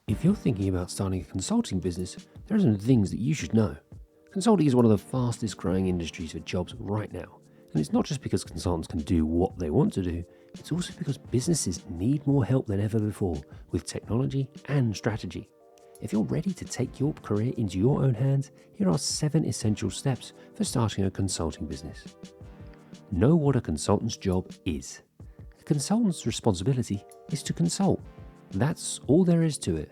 If you're thinking about starting a consulting business, there are some things that you should know. Consulting is one of the fastest growing industries for jobs right now. And it's not just because consultants can do what they want to do, it's also because businesses need more help than ever before with technology and strategy. If you're ready to take your career into your own hands, here are 7 essential steps for starting a consulting business. Know what a consultant's job is. A consultant's responsibility is to consult. That's all there is to it.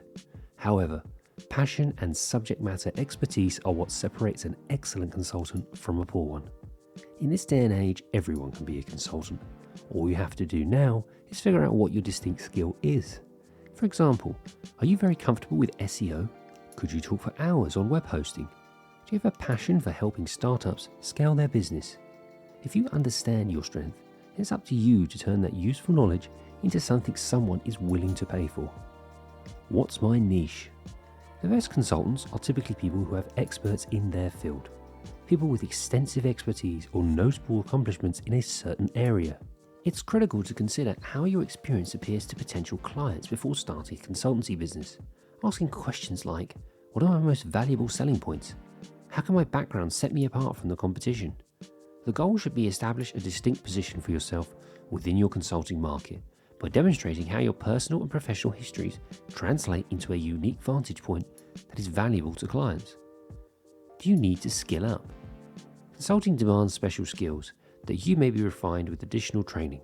However, passion and subject matter expertise are what separates an excellent consultant from a poor one. In this day and age, everyone can be a consultant. All you have to do now is figure out what your distinct skill is. For example, are you very comfortable with SEO? Could you talk for hours on web hosting? Do you have a passion for helping startups scale their business? If you understand your strength, it's up to you to turn that useful knowledge into something someone is willing to pay for. What's my niche? The best consultants are typically people who have experts in their field. People with extensive expertise or notable accomplishments in a certain area. It's critical to consider how your experience appears to potential clients before starting a consultancy business. Asking questions like, what are my most valuable selling points? How can my background set me apart from the competition? The goal should be establish a distinct position for yourself within your consulting market by demonstrating how your personal and professional histories translate into a unique vantage point that is valuable to clients. Do you need to skill up? Consulting demands special skills that you may be refined with additional training.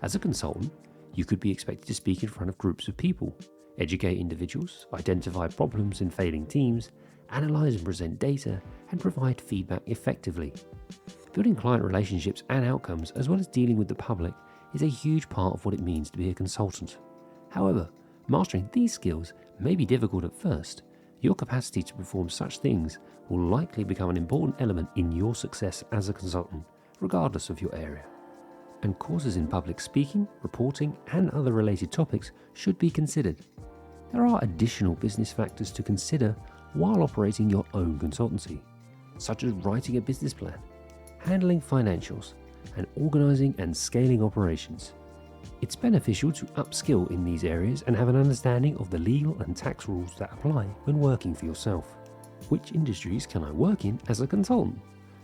As a consultant, you could be expected to speak in front of groups of people, educate individuals, identify problems in failing teams, analyze and present data, and provide feedback effectively. Building client relationships and outcomes, as well as dealing with the public, is a huge part of what it means to be a consultant. However, mastering these skills may be difficult at first. Your capacity to perform such things will likely become an important element in your success as a consultant, regardless of your area. And courses in public speaking, reporting, and other related topics should be considered. There are additional business factors to consider while operating your own consultancy, such as writing a business plan, handling financials, and organizing and scaling operations. It's beneficial to upskill in these areas and have an understanding of the legal and tax rules that apply when working for yourself. Which industries can I work in as a consultant?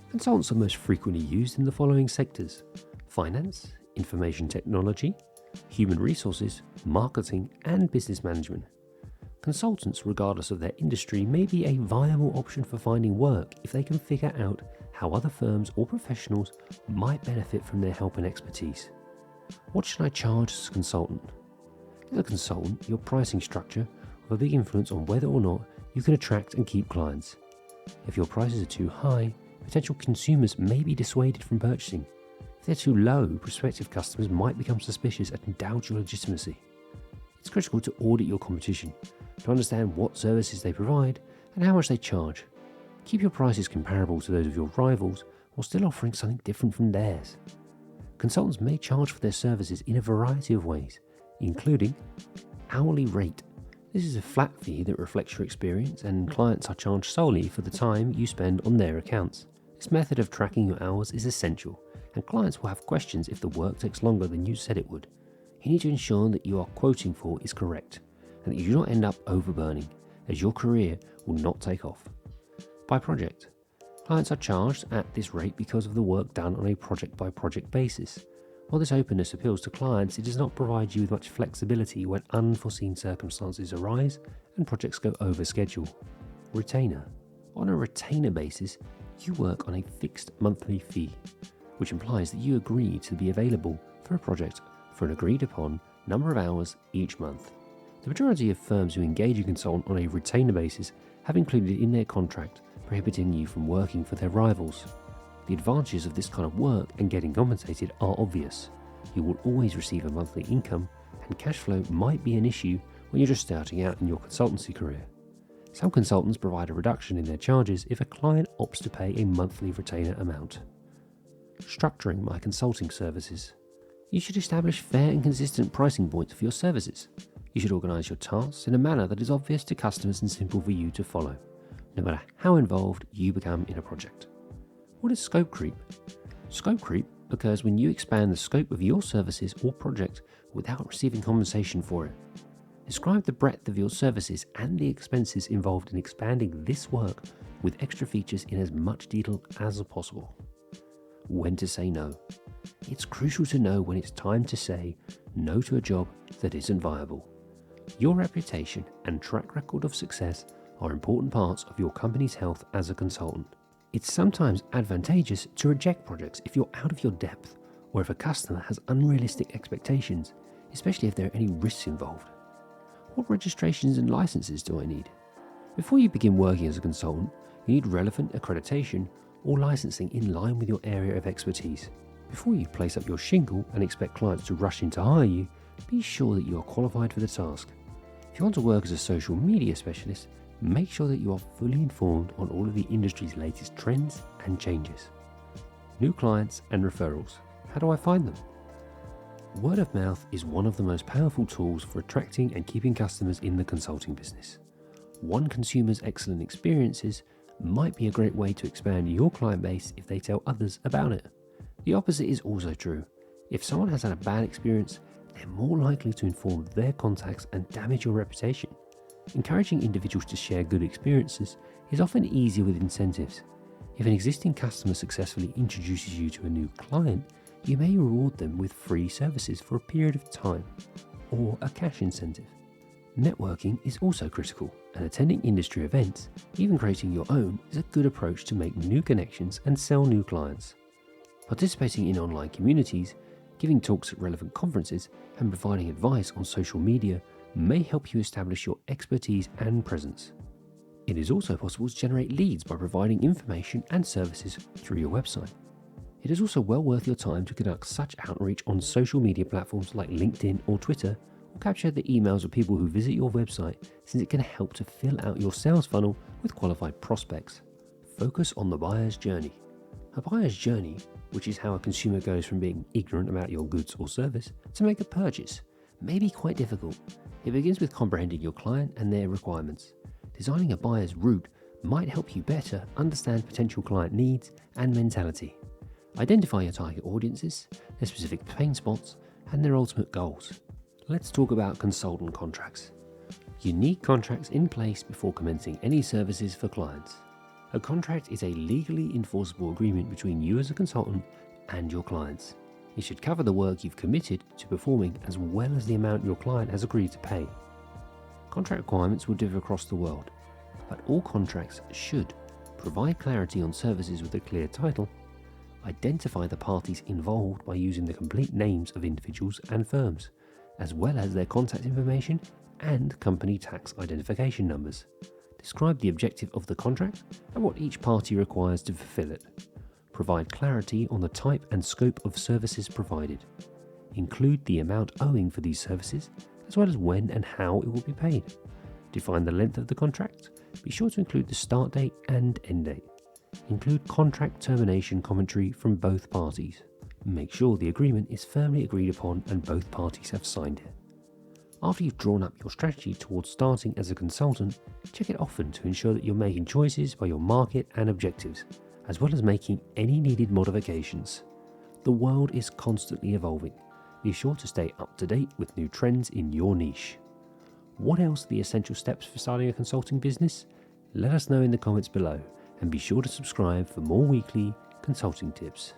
Consultants are most frequently used in the following sectors: finance, information technology, human resources, marketing, and business management. Consultants, regardless of their industry, may be a viable option for finding work if they can figure out how other firms or professionals might benefit from their help and expertise. What should I charge as a consultant? As a consultant, your pricing structure will have a big influence on whether or not you can attract and keep clients. If your prices are too high, potential consumers may be dissuaded from purchasing. If they're too low, prospective customers might become suspicious and doubt your legitimacy. It's critical to audit your competition, to understand what services they provide and how much they charge. Keep your prices comparable to those of your rivals while still offering something different from theirs. Consultants may charge for their services in a variety of ways, including hourly rate. This is a flat fee that reflects your experience, and clients are charged solely for the time you spend on their accounts. This method of tracking your hours is essential, and clients will have questions if the work takes longer than you said it would. You need to ensure that you are quoting for is correct, and that you do not end up overburning, as your career will not take off. By project. Clients are charged at this rate because of the work done on a project-by-project basis. While this openness appeals to clients, it does not provide you with much flexibility when unforeseen circumstances arise and projects go over schedule. Retainer. On a retainer basis, you work on a fixed monthly fee, which implies that you agree to be available for a project for an agreed-upon number of hours each month. The majority of firms who engage a consultant on a retainer basis have included in their contract prohibiting you from working for their rivals. The advantages of this kind of work and getting compensated are obvious. You will always receive a monthly income, and cash flow might be an issue when you're just starting out in your consultancy career. Some consultants provide a reduction in their charges if a client opts to pay a monthly retainer amount. Structuring my consulting services. You should establish fair and consistent pricing points for your services. You should organize your tasks in a manner that is obvious to customers and simple for you to follow, no matter how involved you become in a project. What is scope creep? Scope creep occurs when you expand the scope of your services or project without receiving compensation for it. Describe the breadth of your services and the expenses involved in expanding this work with extra features in as much detail as possible. When to say no. It's crucial to know when it's time to say no to a job that isn't viable. Your reputation and track record of success are important parts of your company's health as a consultant. It's sometimes advantageous to reject projects if you're out of your depth or if a customer has unrealistic expectations, especially if there are any risks involved. What registrations and licenses do I need? Before you begin working as a consultant, you need relevant accreditation or licensing in line with your area of expertise. Before you place up your shingle and expect clients to rush in to hire you, be sure that you are qualified for the task. If you want to work as a social media specialist, make sure that you are fully informed on all of the industry's latest trends and changes. New clients and referrals. How do I find them? Word of mouth is one of the most powerful tools for attracting and keeping customers in the consulting business. One consumer's excellent experiences might be a great way to expand your client base if they tell others about it. The opposite is also true. If someone has had a bad experience, they're more likely to inform their contacts and damage your reputation. Encouraging individuals to share good experiences is often easier with incentives. If an existing customer successfully introduces you to a new client, you may reward them with free services for a period of time, or a cash incentive. Networking is also critical, and attending industry events, even creating your own, is a good approach to make new connections and sell new clients. Participating in online communities, giving talks at relevant conferences, and providing advice on social media may help you establish your expertise and presence. It is also possible to generate leads by providing information and services through your website. It is also well worth your time to conduct such outreach on social media platforms like LinkedIn or Twitter, or capture the emails of people who visit your website, since it can help to fill out your sales funnel with qualified prospects. Focus on the buyer's journey. A buyer's journey, which is how a consumer goes from being ignorant about your goods or service to make a purchase, may be quite difficult. It begins with comprehending your client and their requirements. Designing a buyer's route might help you better understand potential client needs and mentality. Identify your target audiences, their specific pain spots, and their ultimate goals. Let's talk about consultant contracts. You need contracts in place before commencing any services for clients. A contract is a legally enforceable agreement between you as a consultant and your clients. It should cover the work you've committed to performing as well as the amount your client has agreed to pay. Contract requirements will differ across the world, but all contracts should provide clarity on services with a clear title, identify the parties involved by using the complete names of individuals and firms, as well as their contact information and company tax identification numbers. Describe the objective of the contract and what each party requires to fulfill it. Provide clarity on the type and scope of services provided. Include the amount owing for these services, as well as when and how it will be paid. Define the length of the contract. Be sure to include the start date and end date. Include contract termination commentary from both parties. Make sure the agreement is firmly agreed upon and both parties have signed it. After you've drawn up your strategy towards starting as a consultant, check it often to ensure that you're making choices by your market and objectives, as well as making any needed modifications. The world is constantly evolving. Be sure to stay up to date with new trends in your niche. What else are the essential steps for starting a consulting business? Let us know in the comments below, and be sure to subscribe for more weekly consulting tips.